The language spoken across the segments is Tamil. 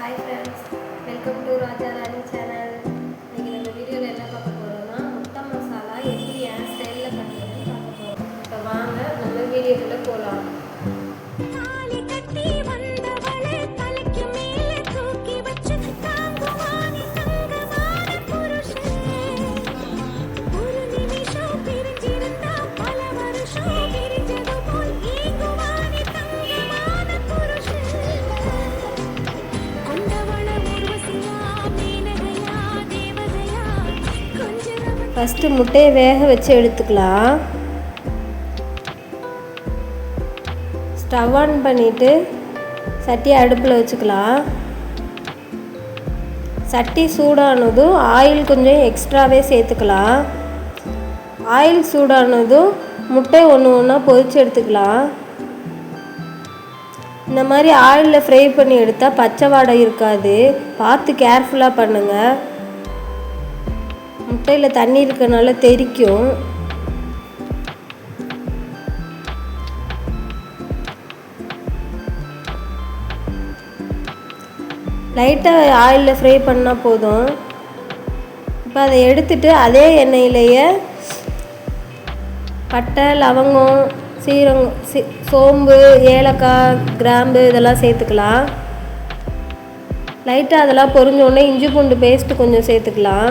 Hi friends, welcome to Raja Rani channel. இன்னைக்கு நம்ம வீடியோல என்ன பார்க்க போறோம்னா முட்டை மசாலா எப்படி என் ஸ்டைல்ல பண்றதுன்னு பார்க்க போறோம். இப்போ வாங்க நம்ம வீடியோக்குள்ள போலாம். தாலி கட்டி வந்தவளே தலைக்கு மேல தூக்கி வச்சு தாங்குவானே தங்கமான புருஷனே ஒரு நிமிஷம் பிரிஞ்சிருந்தா பல வருஷம் பிரிஞ்சது போல் ஏங்குவானே தங்கமான புருஷனே கொண்டவள ஊர்வசியா மேனகையா தேவதையா கொஞ்சம் ஃபர்ஸ்ட் முட்டையை வேக வச்சு எடுத்துக்கலாம். ஸ்டவ் ஆன் பண்ணிவிட்டு சட்டியை அடுப்பில் வச்சுக்கலாம். சட்டி சூடானதும் ஆயில் கொஞ்சம் எக்ஸ்ட்ராவே சேர்த்துக்கலாம். ஆயில் சூடானதும் முட்டை ஒன்று ஒன்றா பொரிச்சு எடுத்துக்கலாம். இந்த மாதிரி ஆயிலில் ஃப்ரை பண்ணி எடுத்தால் பச்சை வாடை இருக்காது. பார்த்து கேர்ஃபுல்லாக பண்ணுங்கள். முட்டையில் தண்ணி இருக்கனால தெறிக்கும். லைட்டாக ஆயிலில் ஃப்ரை பண்ணால் போதும். இப்போ அதை எடுத்துட்டு அதே எண்ணெயிலேயே பட்டை, லவங்கம், சீரகம், சோம்பு, ஏலக்காய், கிராம்பு இதெல்லாம் சேர்த்துக்கலாம். லைட்டாக அதெல்லாம் பொரிஞ்சோடனே இஞ்சி பூண்டு பேஸ்ட்டு கொஞ்சம் சேர்த்துக்கலாம்.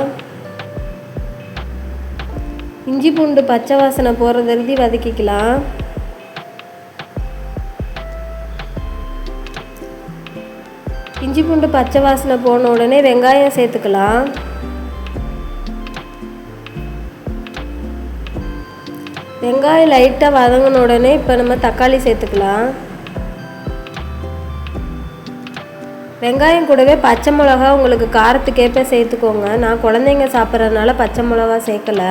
இஞ்சி பூண்டு பச்சை வாசனை போகிறது வரைக்கும் வதக்கிக்கலாம். இஞ்சி பூண்டு பச்சை வாசனை போன உடனே வெங்காயம் சேர்த்துக்கலாம். வெங்காயம் லைட்டாக வதங்கின உடனே இப்போ நம்ம தக்காளி சேர்த்துக்கலாம். வெங்காயம் கூடவே பச்சை மிளகா உங்களுக்கு காரத்துக்கேற்ப சேர்த்துக்கோங்க. நான் குழந்தைங்க சாப்பிட்றதுனால பச்சை மிளகா சேர்க்கலை.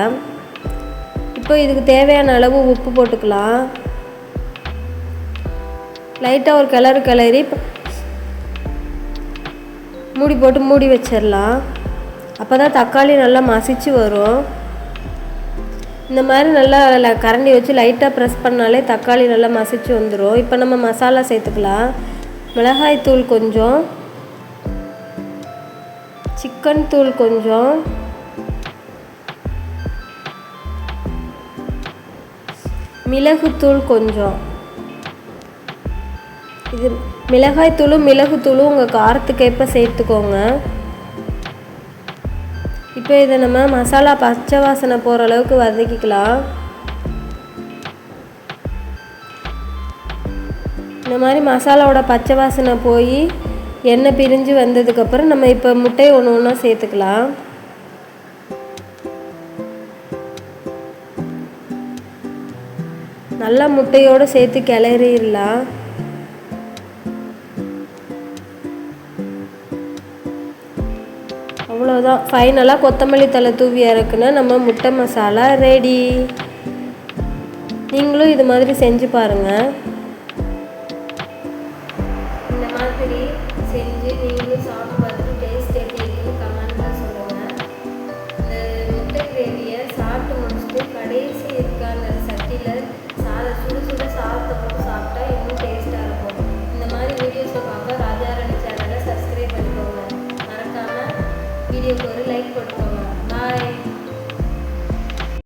இப்போ இதுக்கு தேவையான அளவு உப்பு போட்டுக்கலாம். லைட்டாக ஒரு கிளறி மூடி போட்டு மூடி வச்சிடலாம். அப்போ தான் தக்காளி நல்லா மசிச்சு வரும். இந்த மாதிரி நல்லா கரண்டி வச்சு லைட்டாக ப்ரெஸ் பண்ணாலே தக்காளி நல்லா மசிச்சு வந்துடும். இப்போ நம்ம மசாலா சேர்த்துக்கலாம். மிளகாய் தூள் கொஞ்சம், சிக்கன் தூள் கொஞ்சம், மிளகுத்தூள் கொஞ்சம். இது மிளகாய்த்தூளும் மிளகுத்தூளும் உங்கள் காரத்துக்கேற்ப சேர்த்துக்கோங்க. இப்போ இதை நம்ம மசாலா பச்சை வாசனை போகிற அளவுக்கு வதக்கிக்கலாம். இந்த மாதிரி மசாலாவோட பச்சை வாசனை போய் எண்ணெய் பிரிஞ்சு வந்ததுக்கப்புறம் நம்ம இப்போ முட்டையை ஒன்று ஒன்றா சேர்த்துக்கலாம். நல்லா முட்டையோடு சேர்த்து கிளறிடலாம். அவ்வளோதான். ஃபைனலாக கொத்தமல்லி தழை தூவி இறக்குன்னா நம்ம முட்டை மசாலா ரெடி. நீங்களும் இது மாதிரி செஞ்சு பாருங்கள். இந்த மாதிரி செஞ்சு நீங்களும் சாப்பிட்டு